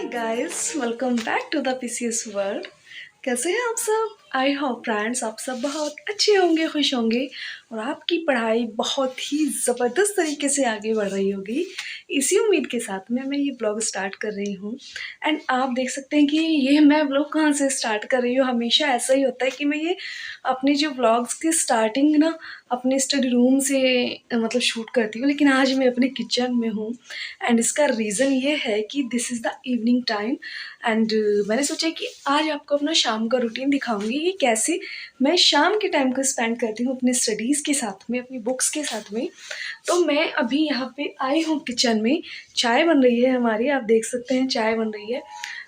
Guys, welcome back to the PCS world. कैसे हैं आप सब? आई होप फ्रेंड्स आप सब बहुत अच्छे होंगे, खुश होंगे और आपकी पढ़ाई बहुत ही ज़बरदस्त तरीके से आगे बढ़ रही होगी। इसी उम्मीद के साथ में मैं ये ब्लॉग स्टार्ट कर रही हूँ। एंड आप देख सकते हैं कि ये मैं ब्लॉग कहाँ से स्टार्ट कर रही हूँ। हमेशा ऐसा ही होता है कि मैं ये अपने जो ब्लॉग्स की स्टार्टिंग ना अपने स्टडी रूम से मतलब शूट करती हूँ, लेकिन आज मैं अपने किचन में हूँ। एंड इसका रीज़न ये है कि this is the evening time. And मैंने सोचा कि आज आपको अपना शाम का रूटीन दिखाऊंगी कि कैसे मैं शाम के टाइम को स्पेंड करती हूँ अपने स्टडीज़ के साथ में, अपनी बुक्स के साथ में। तो मैं अभी यहाँ पे आई हूँ किचन में, चाय बन रही है हमारी, आप देख सकते हैं चाय बन रही है।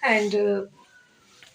एंड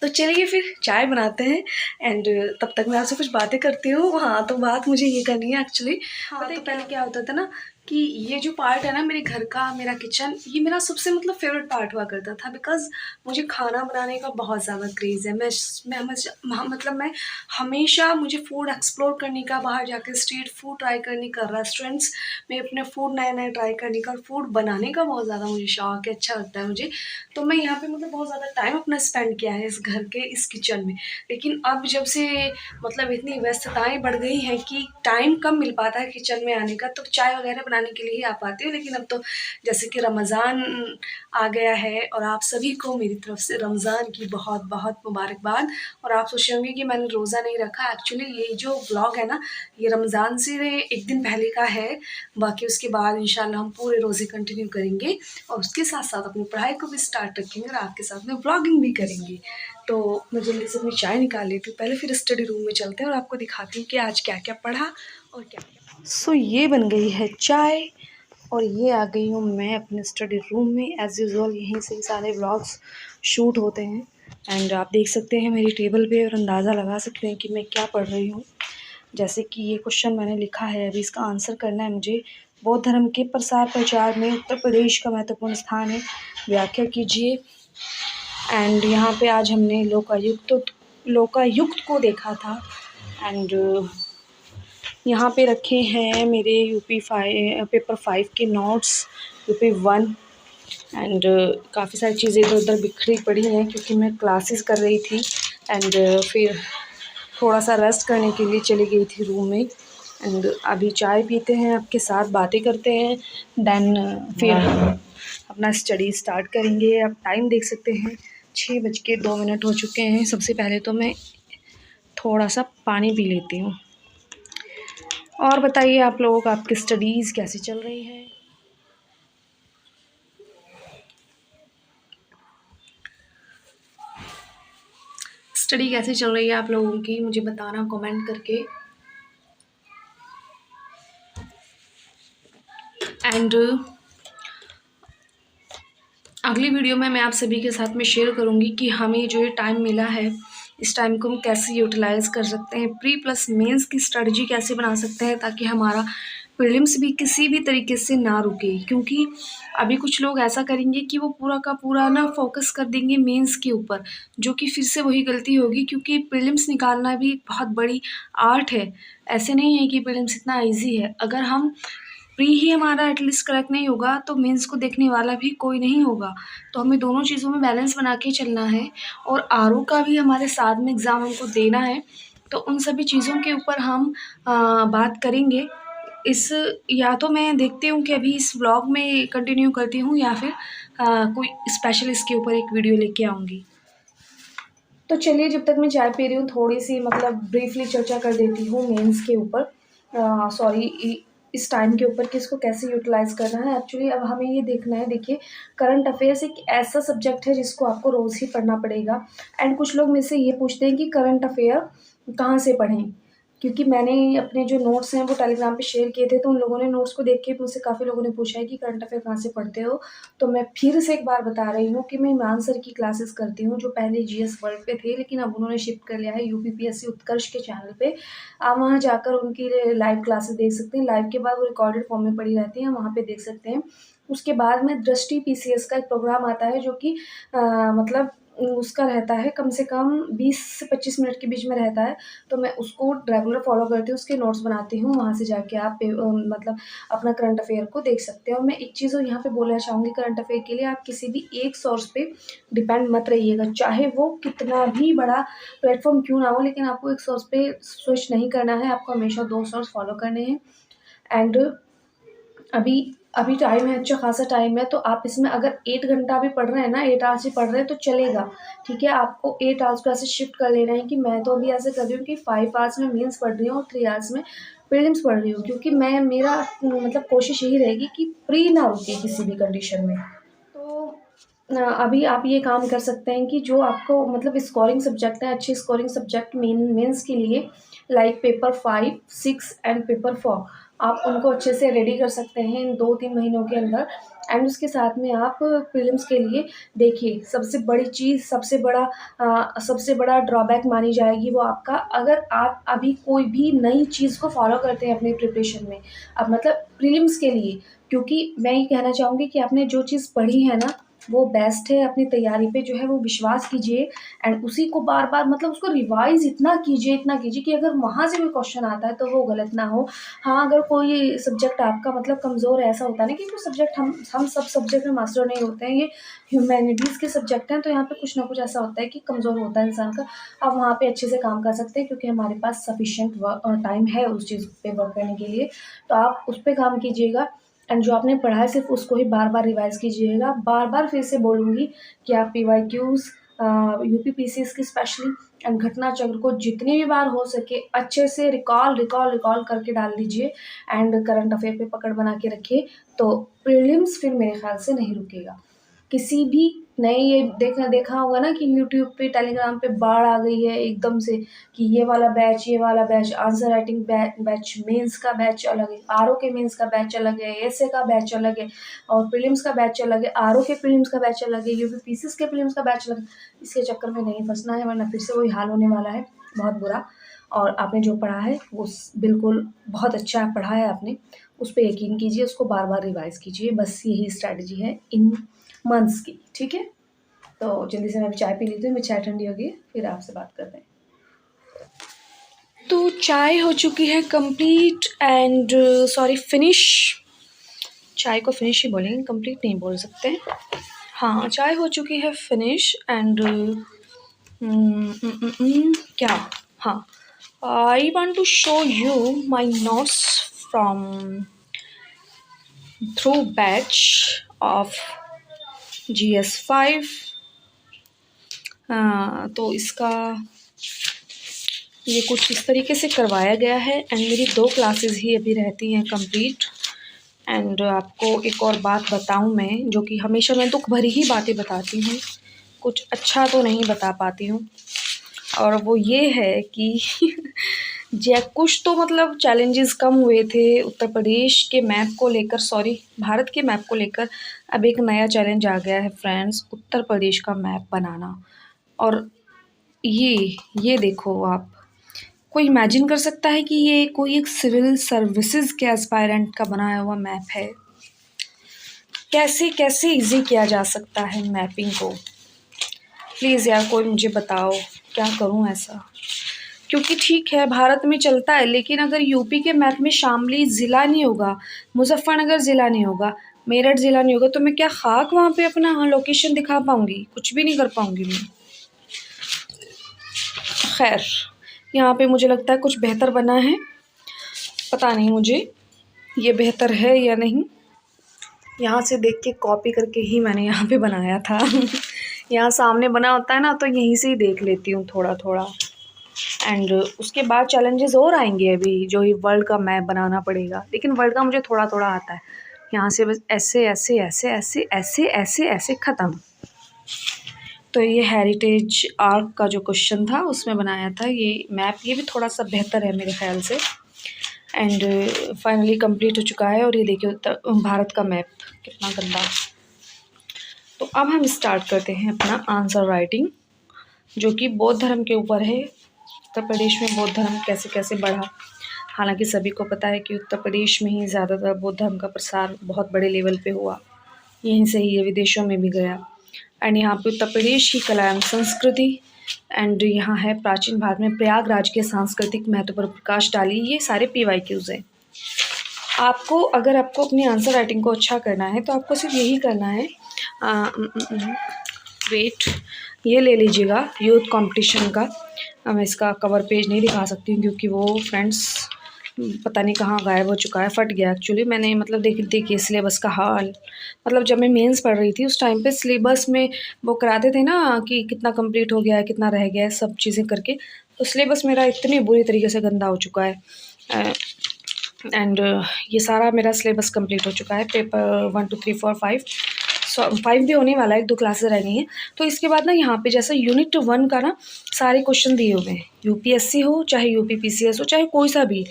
तो चलिए फिर चाय बनाते हैं। एंड तब तक मैं आपसे कुछ बातें करती हूँ। हाँ, तो बात मुझे ये करनी है एक्चुअली। हाँ, तो पहले क्या होता था ना कि ये जो पार्ट है ना मेरे घर का, मेरा किचन, ये मेरा सबसे मतलब फेवरेट पार्ट हुआ करता था। बिकॉज़ मुझे खाना बनाने का बहुत ज़्यादा क्रेज़ है। मतलब मैं हमेशा, मुझे फूड एक्सप्लोर करने का, बाहर जाकर स्ट्रीट फूड ट्राई करने का, रेस्टोरेंट्स में अपने फूड नए-नए ट्राई करने का और फूड बनाने का बहुत ज़्यादा मुझे शौक है, अच्छा लगता है मुझे। तो मैं यहाँ पे मतलब बहुत ज़्यादा टाइम अपना स्पेंड किया है इस घर के, इस किचन में। लेकिन अब जब से मतलब इतनी व्यस्तताएँ बढ़ गई हैं कि टाइम कम मिल पाता है किचन में आने का, तो चाय वगैरह बनाने के लिए ही आ पाती हूँ। लेकिन अब तो जैसे कि रमज़ान आ गया है और आप सभी को मेरी तरफ से रमज़ान की बहुत-बहुत मुबारकबाद। और आप सोच रहे होंगे कि मैंने रोज़ा नहीं रखा। एक्चुअली ये जो व्लॉग है ना, ये रमज़ान से एक दिन पहले का है। बाकी उसके बाद इंशाल्लाह हम पूरे रोज़े कंटिन्यू करेंगे और उसके साथ-साथ अपनी पढ़ाई को भी स्टार्ट रखेंगे और आपके साथ में व्लॉगिंग भी करेंगे। तो मैं जल्दी से अपनी चाय निकाल लेती हूँ पहले, फिर स्टडी रूम में चलते हैं और आपको दिखाती हूँ कि आज क्या-क्या पढ़ा और क्या-क्या। सो ये बन गई है चाय और ये आ गई हूँ मैं अपने स्टडी रूम में। एज़ यूजुअल यहीं से सारे व्लॉग्स शूट होते हैं। एंड आप देख सकते हैं मेरी टेबल पे और अंदाज़ा लगा सकते हैं कि मैं क्या पढ़ रही हूँ। जैसे कि ये क्वेश्चन मैंने लिखा है, अभी इसका आंसर करना है मुझे। बौद्ध धर्म के प्रसार प्रचार में उत्तर प्रदेश का महत्वपूर्ण स्थान है, व्याख्या कीजिए। एंड यहाँ पे आज हमने लोकायुक्त को देखा था। एंड यहाँ पे रखे हैं मेरे पेपर 5 के नोट्स, पेपर 1। एंड काफ़ी सारी चीज़ें इधर उधर बिखरी पड़ी हैं क्योंकि मैं क्लासेस कर रही थी। एंड फिर थोड़ा सा रेस्ट करने के लिए चली गई थी रूम में। एंड अभी चाय पीते हैं, आपके साथ बातें करते हैं, देन फिर अपना स्टडी स्टार्ट करेंगे। अब टाइम देख सकते हैं 6:02 हो चुके हैं। सबसे पहले तो मैं थोड़ा सा पानी पी लेती हूँ। और बताइए आप लोग, आपकी स्टडीज़ कैसी चल रही है? स्टडी कैसी चल रही है आप लोगों की, मुझे बताना कमेंट करके। एंड अगली वीडियो में मैं आप सभी के साथ में शेयर करूंगी कि हमें जो ये टाइम मिला है, इस टाइम को हम कैसे यूटिलाइज़ कर सकते हैं, प्री प्लस मेंस की स्ट्रेटजी कैसे बना सकते हैं ताकि हमारा प्रीलिम्स भी किसी भी तरीके से ना रुके। क्योंकि अभी कुछ लोग ऐसा करेंगे कि वो पूरा का पूरा ना फोकस कर देंगे मेंस के ऊपर, जो कि फिर से वही गलती होगी क्योंकि प्रीलिम्स निकालना भी बहुत बड़ी आर्ट है। ऐसे नहीं है कि प्रीलिम्स इतना ईजी है। अगर हम प्री ही हमारा एटलीस्ट करेक्ट नहीं होगा तो मेंस को देखने वाला भी कोई नहीं होगा। तो हमें दोनों चीज़ों में बैलेंस बना के चलना है और आरओ का भी हमारे साथ में एग्ज़ाम हमको देना है। तो उन सभी चीज़ों के ऊपर हम बात करेंगे। इस या तो मैं देखती हूँ कि अभी इस व्लॉग में कंटिन्यू करती हूँ या फिर कोई स्पेशल इसके ऊपर एक वीडियो लेके आऊँगी। तो चलिए, जब तक मैं चाय पी रही हूँ थोड़ी सी मतलब ब्रीफली चर्चा कर देती हूँ मेंस के ऊपर, सॉरी इस टाइम के ऊपर कि इसको कैसे यूटिलाइज़ करना है। एक्चुअली अब हमें ये देखना है, देखिए करंट अफेयर्स एक ऐसा सब्जेक्ट है जिसको आपको रोज़ ही पढ़ना पड़ेगा। एंड कुछ लोग मुझसे ये पूछते हैं कि करंट अफेयर कहाँ से पढ़ें, क्योंकि मैंने अपने जो नोट्स हैं वो टेलीग्राम पे शेयर किए थे, तो उन लोगों ने नोट्स को देख के मुझसे काफ़ी लोगों ने पूछा है कि करंट अफेयर कहाँ से पढ़ते हो। तो मैं फिर से एक बार बता रही हूँ कि मैं इमरान सर की क्लासेस करती हूँ, जो पहले जीएस वर्ल्ड पे थे लेकिन अब उन्होंने शिफ्ट कर लिया है यूपीपीएससी उत्कर्ष के चैनल पे। आप वहाँ जाकर उनकी लाइव क्लासेस देख सकते हैं। लाइव के बाद वो रिकॉर्डेड फॉर्म में पड़ी रहती हैं, वहाँ पे देख सकते हैं। उसके बाद में दृष्टि पीसीएस का एक प्रोग्राम आता है जो कि मतलब उसका रहता है कम से कम 20 से 25 मिनट के बीच में रहता है, तो मैं उसको रेगुलर फ़ॉलो करती हूँ, उसके नोट्स बनाती हूँ, वहाँ से जाके आप मतलब अपना करंट अफ़ेयर को देख सकते हैं। और मैं एक चीज़ और यहाँ पे बोलना चाहूँगी, करंट अफ़ेयर के लिए आप किसी भी एक सोर्स पे डिपेंड मत रहिएगा, चाहे वो कितना भी बड़ा प्लेटफ़ॉर्म क्यों ना हो, लेकिन आपको एक सोर्स पे स्विच नहीं करना है, आपको हमेशा 2 सोर्स फ़ॉलो करने हैं। एंड अभी अभी टाइम है, अच्छा खासा टाइम है, तो आप इसमें अगर 8 घंटा भी पढ़ रहे हैं ना, 8 आवर्स भी पढ़ रहे हैं तो चलेगा, ठीक है? आपको 8 आवर्स को ऐसे शिफ्ट कर लेना है कि मैं तो अभी ऐसे कर रही हूँ कि 5 आवर्स में मेंस पढ़ रही हूँ और 3 आवर्स में प्रीलिम्स पढ़ रही हूँ, क्योंकि मैं मेरा मतलब कोशिश यही रहेगी कि प्री ना रुके किसी भी कंडीशन में। तो अभी आप ये काम कर सकते हैं कि जो आपको मतलब स्कोरिंग सब्जेक्ट है, अच्छे स्कोरिंग सब्जेक्ट मेंस के लिए, लाइक पेपर 5, 6 एंड पेपर 4, आप उनको अच्छे से रेडी कर सकते हैं इन 2-3 महीनों के अंदर। एंड उसके साथ में आप प्रीलिम्स के लिए देखिए, सबसे बड़ी चीज़, सबसे बड़ा ड्रॉबैक मानी जाएगी वो आपका, अगर आप अभी कोई भी नई चीज़ को फ़ॉलो करते हैं अपनी प्रिपरेशन में, अब मतलब प्रीलिम्स के लिए, क्योंकि मैं ये कहना चाहूँगी कि आपने जो चीज़ पढ़ी है ना, वो बेस्ट है, अपनी तैयारी पे जो है वो विश्वास कीजिए एंड उसी को बार-बार मतलब उसको रिवाइज़ इतना कीजिए कि अगर वहाँ से कोई क्वेश्चन आता है तो वो गलत ना हो। हाँ, अगर कोई सब्जेक्ट आपका मतलब कमज़ोर है, ऐसा होता है ना कि कोई सब्जेक्ट हम सब सब्जेक्ट में मास्टर नहीं होते हैं, ये ह्यूमैनिटीज़ के सब्जेक्ट हैं, तो यहाँ पे कुछ ना कुछ ऐसा होता है कि कमज़ोर होता है इंसान का। आप वहाँ पे अच्छे से काम कर सकते हैं क्योंकि हमारे पास सफिशिएंट टाइम है उस चीज़ पे वर्क करने के लिए, तो आप उस पे काम कीजिएगा एंड जो आपने पढ़ा है सिर्फ़ उसको ही बार-बार रिवाइज़ कीजिएगा। बार-बार फिर से बोलूँगी कि आप पीवाईक्यूज़ यूपीपीसीएस की स्पेशली एंड घटना चक्र को जितनी भी बार हो सके अच्छे से रिकॉल करके डाल दीजिए एंड करंट अफ़ेयर पे पकड़ बना के रखिए, तो प्रीलिम्स फिर मेरे ख़्याल से नहीं रुकेगा। किसी भी नए ये देखा होगा ना कि यूट्यूब पे, टेलीग्राम पे बाढ़ आ गई है एकदम से कि ये वाला batch, answer writing batch, mains का बैच अलग है, आरओ के मेंस का बैच अलग है, एसए का बैच अलग है और प्रीलिम्स का बैच अलग है, आरओ के प्रीलिम्स का बैच अलग है, यूपीपीसीएस के प्रीलिम्स का बैच अलग है। इसके चक्कर में नहीं फँसना है वरना फिर से वही हाल होने वाला है, बहुत बुरा। और आपने जो पढ़ा है वो बिल्कुल बहुत अच्छा पढ़ा है आपने, उस पे यकीन कीजिए, उसको बार-बार रिवाइज़ कीजिए, बस यही स्ट्रैटेजी है इन मंथ्स की, ठीक है? तो जल्दी से मैं अभी चाय पी लेती हूँ, मेरी चाय ठंडी होगी, फिर आपसे बात करते हैं। तो चाय हो चुकी है कंप्लीट एंड सॉरी फिनिश। चाय को फिनिश ही बोलेंगे, कंप्लीट नहीं बोल सकते। हाँ, चाय हो चुकी है फिनिश एंड क्या, हाँ, I want to show you my notes from through batch of GS5। तो इसका ये कुछ इस तरीके से करवाया गया है एंड मेरी 2 क्लासेस ही अभी रहती हैं कंप्लीट। एंड आपको एक और बात बताऊं मैं, जो कि हमेशा मैं दुख भरी ही बातें बताती हूँ, कुछ अच्छा तो नहीं बता पाती हूँ, और वो ये है कि कुछ तो मतलब चैलेंजेस कम हुए थे उत्तर प्रदेश के मैप को लेकर, सॉरी भारत के मैप को लेकर। अब एक नया चैलेंज आ गया है फ्रेंड्स, उत्तर प्रदेश का मैप बनाना। और ये देखो आप, कोई इमेजिन कर सकता है कि ये कोई एक सिविल सर्विसेज के एस्पायरेंट का बनाया हुआ मैप है? कैसे कैसे इजी किया जा सकता है मैपिंग को? प्लीज़ यार कोई मुझे बताओ, क्या करूं ऐसा? क्योंकि ठीक है भारत में चलता है, लेकिन अगर यूपी के मैप में शामली ज़िला नहीं होगा, मुजफ्फरनगर ज़िला नहीं होगा, मेरठ ज़िला नहीं होगा, तो मैं क्या खाक वहाँ पे अपना लोकेशन दिखा पाऊँगी? कुछ भी नहीं कर पाऊँगी मैं। खैर, यहाँ पे मुझे लगता है कुछ बेहतर बना है, पता नहीं मुझे ये बेहतर है या नहीं। यहाँ से देख के कॉपी करके ही मैंने यहाँ पे बनाया था। यहाँ सामने बना होता है ना, तो यहीं से ही देख लेती हूँ थोड़ा थोड़ा। एंड उसके बाद चैलेंजेस और आएंगे अभी, जो ही वर्ल्ड का मैप बनाना पड़ेगा, लेकिन वर्ल्ड का मुझे थोड़ा थोड़ा आता है। यहाँ से बस ऐसे ऐसे ऐसे ऐसे ऐसे ऐसे ऐसे ख़त्म। तो ये हेरिटेज आर्क का जो क्वेश्चन था उसमें बनाया था ये मैप, ये भी थोड़ा सा बेहतर है मेरे ख्याल से। एंड फाइनली कंप्लीट हो चुका है। और ये देखिए भारत का मैप कितना गंदा। तो अब हम स्टार्ट करते हैं अपना आंसर राइटिंग, जो कि बौद्ध धर्म के ऊपर है। उत्तर प्रदेश में बौद्ध धर्म कैसे कैसे बढ़ा। हालांकि सभी को पता है कि उत्तर प्रदेश में ही ज़्यादातर बौद्ध धर्म का प्रसार बहुत बड़े लेवल पे हुआ, यहीं से ही ये विदेशों में भी गया। एंड यहाँ पे उत्तर प्रदेश की कला एवं संस्कृति, एंड यहाँ है प्राचीन भारत में प्रयागराज के सांस्कृतिक महत्व पर प्रकाश डाली। ये सारे PYQs हैं। आपको अगर आपको अपनी आंसर राइटिंग को अच्छा करना है तो आपको सिर्फ यही करना है। वेट, ये ले लीजिएगा यूथ कंपटीशन का। मैं इसका कवर पेज नहीं दिखा सकती हूँ क्योंकि वो फ्रेंड्स पता नहीं कहाँ गायब हो चुका है, फट गया एक्चुअली। मैंने मतलब देखिए सिलेबस का हाल, मतलब जब मैं मेंस पढ़ रही थी उस टाइम पे सिलेबस में वो कराते थे ना कि कितना कंप्लीट हो गया है, कितना रह गया है, सब चीज़ें करके। तो सिलेबस मेरा इतनी बुरी तरीके से गंदा हो चुका है। एंड ये सारा मेरा सिलेबस कंप्लीट हो चुका है। पेपर 1 2 3 4 5 5 भी होने वाला है, 1 2 क्लासेस रह गई हैं। तो इसके बाद ना यहाँ पे जैसे यूनिट 1 का ना सारे क्वेश्चन दिए हुए हैं, UPSC हो चाहे UP PCS हो चाहे कोई सा भी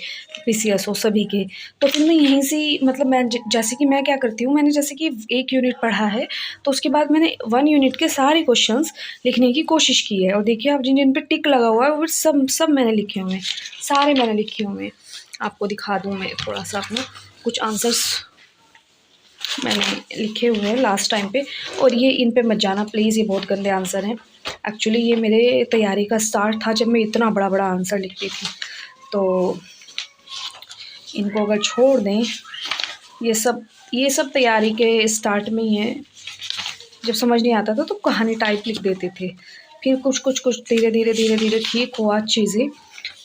PCS हो, सभी के। तो फिर मैं यहीं से मतलब मैं जैसे कि मैं क्या करती हूँ, मैंने जैसे कि 1 यूनिट पढ़ा है तो उसके बाद मैंने 1 यूनिट के सारे क्वेश्चंस लिखने की कोशिश की है। और देखिए आप जिन जिन पे टिक लगा हुआ है वो सब मैंने लिखे हुए हैं, सारे मैंने लिखे हुए हैं। आपको दिखा दूँ मैं थोड़ा सा अपना कुछ आंसर्स मैंने लिखे हुए हैं लास्ट टाइम पे। और ये इन पे मत जाना प्लीज़, ये बहुत गंदे आंसर हैं। एक्चुअली ये मेरे तैयारी का स्टार्ट था जब मैं इतना बड़ा बड़ा आंसर लिखती थी। तो इनको अगर छोड़ दें, ये सब तैयारी के स्टार्ट में ही है। जब समझ नहीं आता था तो कहानी टाइप लिख देते थे, फिर कुछ धीरे धीरे ठीक हुआ चीज़ें।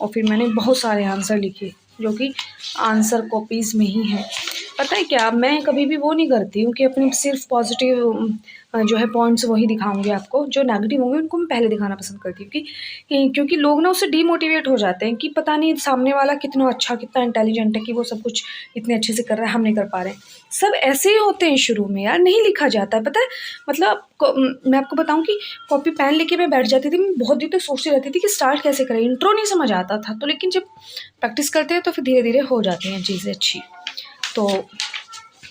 और फिर मैंने बहुत सारे आंसर लिखे जो कि आंसर कॉपीज़ में ही हैं। पता है क्या, मैं कभी भी वो नहीं करती हूँ कि अपने सिर्फ पॉजिटिव जो है पॉइंट्स वही दिखाऊंगी आपको, जो नेगेटिव होंगे उनको मैं पहले दिखाना पसंद करती हूँ क्योंकि लोग ना उससे डीमोटिवेट हो जाते हैं कि पता नहीं सामने वाला कितना अच्छा कितना इंटेलिजेंट है कि वो सब कुछ इतने अच्छे से कर रहा है, हम नहीं कर पा रहे हैं। सब ऐसे ही होते हैं शुरू में यार, नहीं लिखा जाता है पता है। मतलब मैं आपको बताऊं कि कॉपी पेन लेके मैं बैठ जाती थी, मैं बहुत देर तक सोचती रहती थी कि स्टार्ट कैसे करें, इंट्रो नहीं समझ आता था। तो लेकिन जब प्रैक्टिस करते हैं तो फिर धीरे धीरे हो जाती हैं चीज़ें अच्छी। तो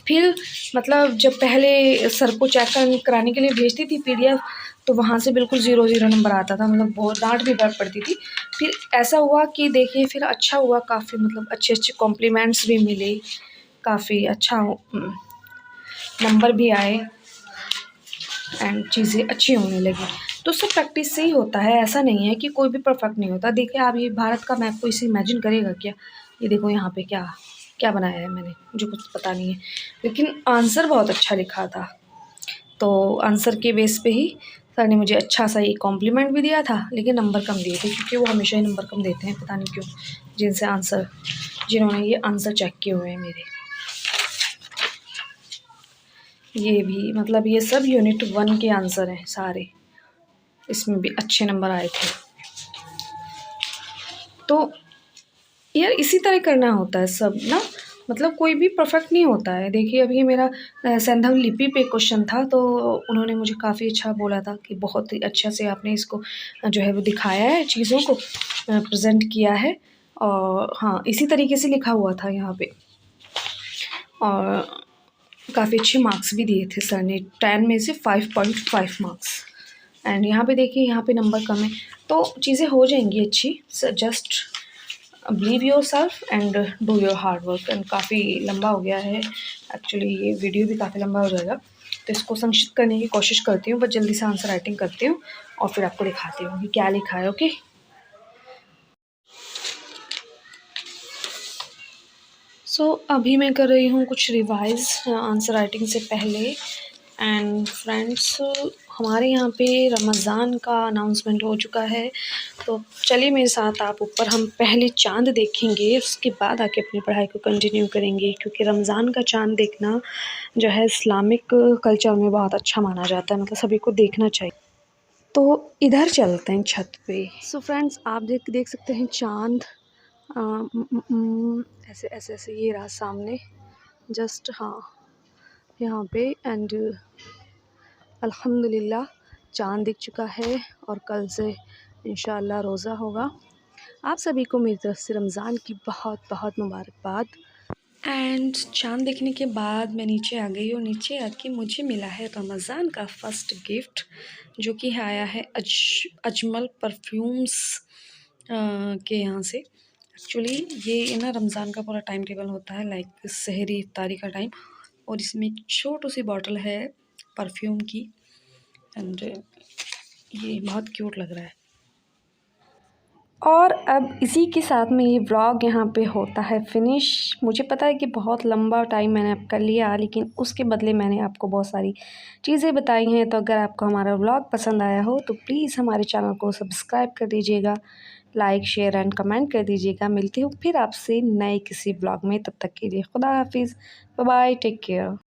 फिर मतलब जब पहले सर को चेक कराने के लिए भेजती थी PDF, तो वहाँ से बिल्कुल 0 नंबर आता था, मतलब बहुत डांट भी पड़ती थी। फिर ऐसा हुआ कि देखिए फिर अच्छा हुआ काफ़ी, मतलब अच्छे अच्छे कॉम्प्लीमेंट्स भी मिले, काफ़ी अच्छा नंबर भी आए एंड चीज़ें अच्छी होने लगी। तो सब प्रैक्टिस से ही होता है, ऐसा नहीं है कि कोई भी परफेक्ट नहीं होता। देखिए आप ये भारत का मैप कोई से इमेजिन करेगा क्या? ये देखो यहाँ पे क्या क्या बनाया है मैंने, मुझे कुछ पता नहीं है, लेकिन आंसर बहुत अच्छा लिखा था। तो आंसर के बेस पे ही सर ने मुझे अच्छा सा एक कॉम्प्लीमेंट भी दिया था, लेकिन नंबर कम दिए थे क्योंकि वो हमेशा ही नंबर कम देते हैं, पता नहीं क्यों, जिन्होंने ये आंसर चेक किए हुए हैं मेरे। ये भी मतलब ये सब यूनिट 1 के आंसर हैं सारे, इसमें भी अच्छे नंबर आए थे। तो यार इसी तरह करना होता है सब ना, मतलब कोई भी परफेक्ट नहीं होता है। देखिए अभी मेरा संधव लिपि पे क्वेश्चन था, तो उन्होंने मुझे काफ़ी अच्छा बोला था कि बहुत ही अच्छा से आपने इसको जो है वो दिखाया है, चीज़ों को प्रेजेंट किया है। और हाँ इसी तरीके से लिखा हुआ था यहाँ पे, और काफ़ी अच्छे मार्क्स भी दिए थे सर ने, 10 में से 5.5 मार्क्स। एंड यहाँ पे देखिए यहाँ पे नंबर कम है, तो चीज़ें हो जाएंगी अच्छी। Just believe your self and do your hard work. And काफ़ी लंबा हो गया है एक्चुअली, ये वीडियो भी काफ़ी लंबा हो जाएगा, तो इसको संक्षिप्त करने की कोशिश करती हूँ, बस जल्दी से आंसर राइटिंग करती हूँ और फिर आपको दिखाती हूँ कि क्या लिखा है। ओके, सो अभी मैं कर रही हूँ कुछ रिवाइज आंसर राइटिंग से पहले। एंड फ्रेंड्स हमारे यहाँ पे रमज़ान का अनाउंसमेंट हो चुका है, तो चलिए मेरे साथ आप ऊपर, हम पहले चाँद देखेंगे उसके बाद आके अपनी पढ़ाई को कंटिन्यू करेंगे, क्योंकि रमज़ान का चाँद देखना जो है इस्लामिक कल्चर में बहुत अच्छा माना जाता है, मतलब सभी को देखना चाहिए। तो इधर चलते हैं छत पे। सो फ्रेंड्स आप देख सकते हैं चाँद, ऐसे ऐसे ऐसे ये रहा सामने जस्ट, हाँ यहाँ पे। एंड अल्हम्दुलिल्लाह चाँद दिख चुका है और कल से इंशाअल्लाह रोज़ा होगा। आप सभी को मेरी तरफ से रमज़ान की बहुत बहुत मुबारकबाद। एंड चाँद देखने के बाद मैं नीचे आ गई, और नीचे आके मुझे मिला है रमज़ान का फ़र्स्ट गिफ्ट, जो कि आया है अजमल परफ्यूम्स के यहाँ से। एक्चुअली ये ना रमज़ान का पूरा टाइम टेबल होता है, लाइक सहरी इफ्तारी का टाइम, और इसमें एक छोटी सी बॉटल है परफ्यूम की। एंड ये बहुत क्यूट लग रहा है। और अब इसी के साथ में ये व्लॉग यहाँ पे होता है फिनिश। मुझे पता है कि बहुत लंबा टाइम मैंने अब कर लिया, लेकिन उसके बदले मैंने आपको बहुत सारी चीज़ें बताई हैं। तो अगर आपको हमारा व्लॉग पसंद आया हो तो प्लीज़ हमारे चैनल को सब्सक्राइब कर दीजिएगा, लाइक शेयर एंड कमेंट कर दीजिएगा। मिलती हूँ फिर आपसे नए किसी व्लॉग में, तब तक के लिए खुदा हाफिज़, बाय बाय, टेक केयर।